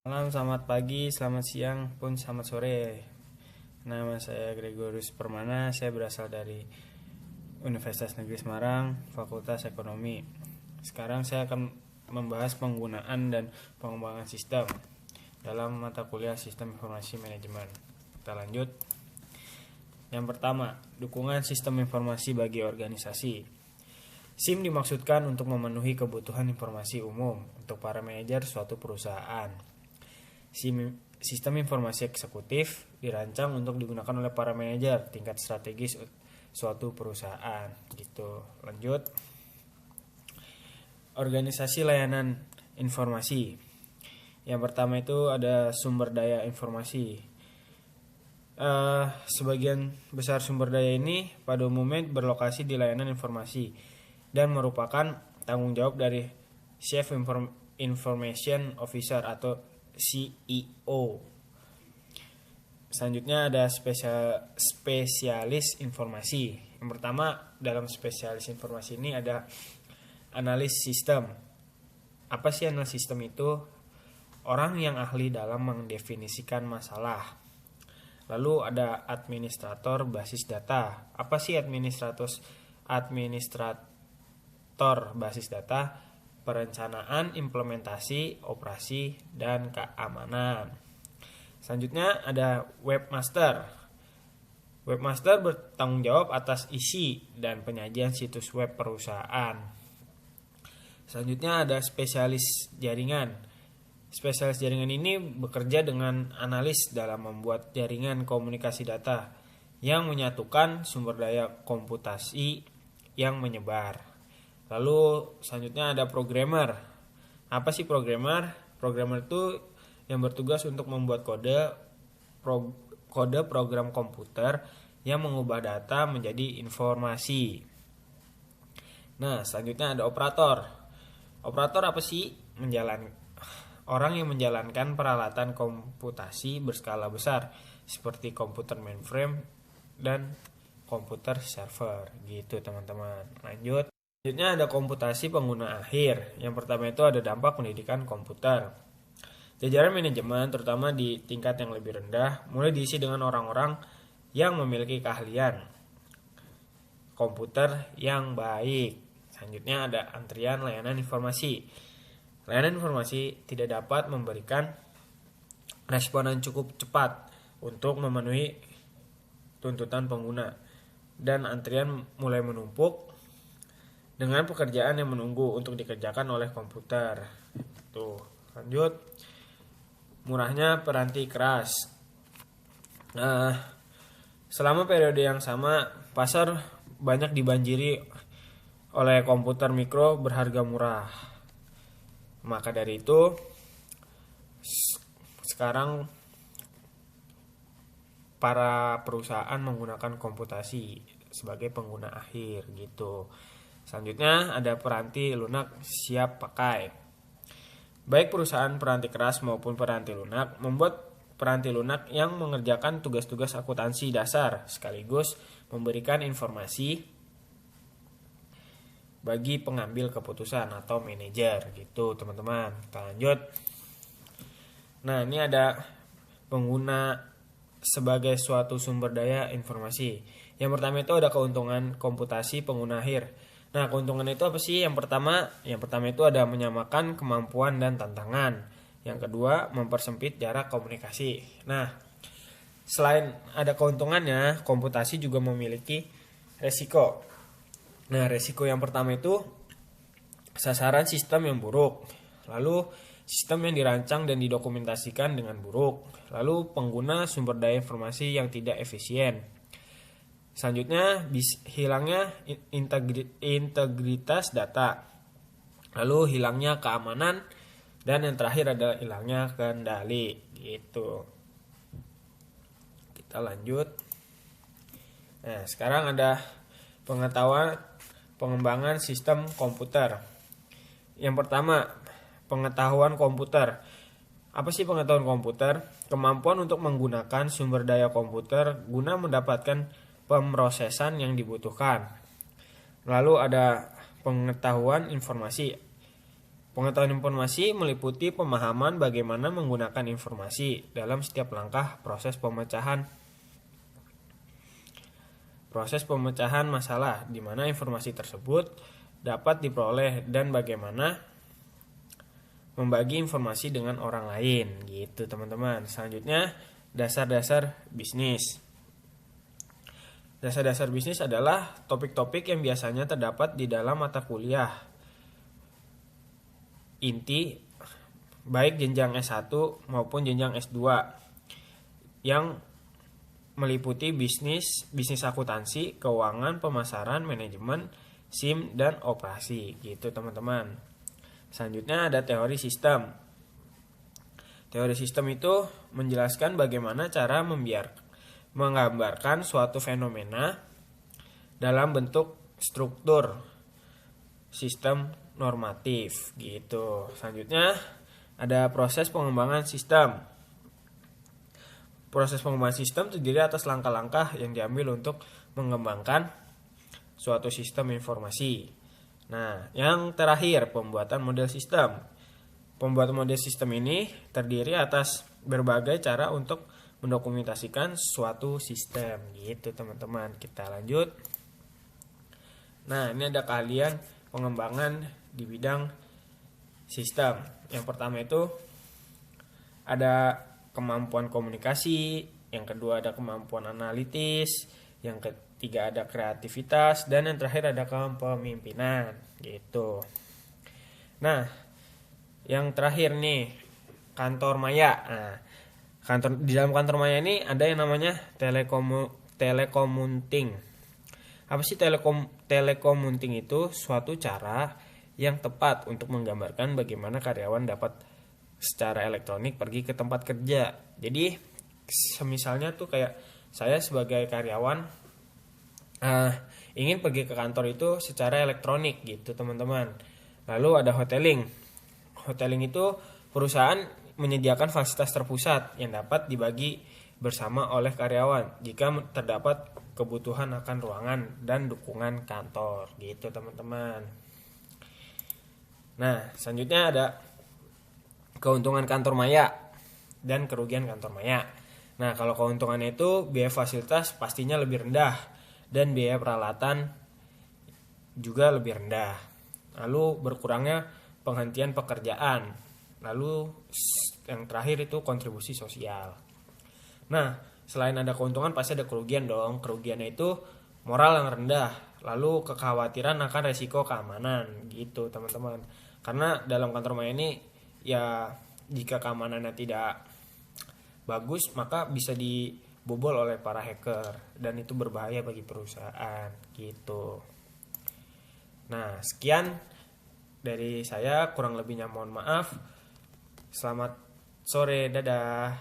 Malam, selamat pagi, selamat siang, pun selamat sore. Nama saya Gregorius Permana, saya berasal dari Universitas Negeri Semarang, Fakultas Ekonomi. Sekarang saya akan membahas penggunaan dan pengembangan sistem dalam mata kuliah Sistem Informasi Manajemen. Kita lanjut. Yang pertama, dukungan sistem informasi bagi organisasi. SIM dimaksudkan untuk memenuhi kebutuhan informasi umum untuk para manajer suatu perusahaan. Sistem informasi eksekutif dirancang untuk digunakan oleh para manajer tingkat strategis suatu perusahaan. Gitu. Lanjut. Organisasi layanan informasi. Yang pertama itu ada sumber daya informasi. Sebagian besar sumber daya ini pada umumnya berlokasi di layanan informasi dan merupakan tanggung jawab dari Chief Information Officer atau CEO. Selanjutnya ada spesialis informasi. Yang pertama, dalam spesialis informasi ini ada analis sistem. Apa sih analis sistem itu? Orang yang ahli dalam mendefinisikan masalah. Lalu ada administrator basis data. Apa sih administrator basis data? Perencanaan, implementasi, operasi, dan keamanan. Selanjutnya ada webmaster. Webmaster bertanggung jawab atas isi dan penyajian situs web perusahaan. Selanjutnya ada spesialis jaringan. Spesialis jaringan ini bekerja dengan analis dalam membuat jaringan komunikasi data yang menyatukan sumber daya komputasi yang menyebar. Lalu selanjutnya ada programmer. Apa sih programmer? Programmer itu yang bertugas untuk membuat kode program komputer yang mengubah data menjadi informasi. Nah, selanjutnya ada operator. Operator apa sih? Orang yang menjalankan peralatan komputasi berskala besar seperti komputer mainframe dan komputer server. Gitu, teman-teman. Lanjut. Selanjutnya ada komputasi pengguna akhir. Yang pertama itu ada dampak pendidikan komputer. Jajaran manajemen terutama di tingkat yang lebih rendah mulai diisi dengan orang-orang yang memiliki keahlian komputer yang baik. Selanjutnya ada antrian layanan informasi. Layanan informasi tidak dapat memberikan respon yang cukup cepat untuk memenuhi tuntutan pengguna dan antrian mulai menumpuk dengan pekerjaan yang menunggu untuk dikerjakan oleh komputer. Tuh, lanjut. Murahnya peranti keras. Nah, selama periode yang sama, pasar banyak dibanjiri oleh komputer mikro berharga murah. Maka dari itu, sekarang para perusahaan menggunakan komputasi sebagai pengguna akhir gitu. Selanjutnya ada peranti lunak siap pakai. Baik perusahaan peranti keras maupun peranti lunak membuat peranti lunak yang mengerjakan tugas-tugas akuntansi dasar sekaligus memberikan informasi bagi pengambil keputusan atau manajer gitu, teman-teman. Kita lanjut. Nah, ini ada pengguna sebagai suatu sumber daya informasi. Yang pertama itu ada keuntungan komputasi pengguna akhir. Nah, keuntungan itu apa sih? Yang pertama itu ada menyamakan kemampuan dan tantangan. Yang kedua, mempersempit jarak komunikasi. Nah, selain ada keuntungannya, komputasi juga memiliki resiko. Nah, resiko yang pertama itu sasaran sistem yang buruk. Lalu, sistem yang dirancang dan didokumentasikan dengan buruk. Lalu, pengguna sumber daya informasi yang tidak efisien. Selanjutnya, hilangnya integritas data. Lalu, hilangnya keamanan. Dan yang terakhir adalah hilangnya kendali. Gitu. Kita lanjut. Nah, sekarang ada pengembangan sistem komputer. Yang pertama, pengetahuan komputer. Apa sih pengetahuan komputer? Kemampuan untuk menggunakan sumber daya komputer guna mendapatkan pemrosesan yang dibutuhkan. Lalu ada pengetahuan informasi. Pengetahuan informasi meliputi pemahaman bagaimana menggunakan informasi dalam setiap langkah proses pemecahan masalah, di mana informasi tersebut dapat diperoleh dan bagaimana membagi informasi dengan orang lain gitu teman-teman. Selanjutnya dasar-dasar bisnis. Dasar-dasar bisnis adalah topik-topik yang biasanya terdapat di dalam mata kuliah inti baik jenjang S1 maupun jenjang S2 yang meliputi bisnis akuntansi, keuangan, pemasaran, manajemen, SIM, dan operasi gitu teman-teman. Selanjutnya ada teori sistem. Teori sistem itu menjelaskan bagaimana cara menggambarkan suatu fenomena dalam bentuk struktur sistem normatif gitu. Selanjutnya ada proses pengembangan sistem. Proses pengembangan sistem terdiri atas langkah-langkah yang diambil untuk mengembangkan suatu sistem informasi. Nah, yang terakhir pembuatan model sistem. Pembuatan model sistem ini terdiri atas berbagai cara untuk mendokumentasikan suatu sistem gitu teman-teman. Kita lanjut. Nah, ini ada keahlian pengembangan di bidang sistem. Yang pertama itu ada kemampuan komunikasi, yang kedua ada kemampuan analitis, yang ketiga ada kreativitas, dan yang terakhir ada kepemimpinan gitu. Nah, yang terakhir nih kantor maya. Nah, di dalam kantor maya ini ada yang namanya telekomunting. Apa sih telekomunting itu? Suatu cara yang tepat untuk menggambarkan bagaimana karyawan dapat secara elektronik pergi ke tempat kerja. Jadi semisalnya tuh kayak saya sebagai karyawan ingin pergi ke kantor itu secara elektronik gitu teman-teman. Lalu ada hoteling. Hoteling itu perusahaan menyediakan fasilitas terpusat yang dapat dibagi bersama oleh karyawan jika terdapat kebutuhan akan ruangan dan dukungan kantor gitu teman-teman. Nah, selanjutnya ada keuntungan kantor maya dan kerugian kantor maya. Nah, kalau keuntungannya itu biaya fasilitas pastinya lebih rendah dan biaya peralatan juga lebih rendah. Lalu berkurangnya penghentian pekerjaan. Lalu yang terakhir itu kontribusi sosial. Nah, selain ada keuntungan pasti ada kerugian dong. Kerugiannya itu moral yang rendah, lalu kekhawatiran akan resiko keamanan gitu teman-teman. Karena dalam kantor maya ini ya jika keamanannya tidak bagus maka bisa dibobol oleh para hacker dan itu berbahaya bagi perusahaan gitu. Nah, sekian dari saya, kurang lebihnya mohon maaf. Selamat sore, dadah.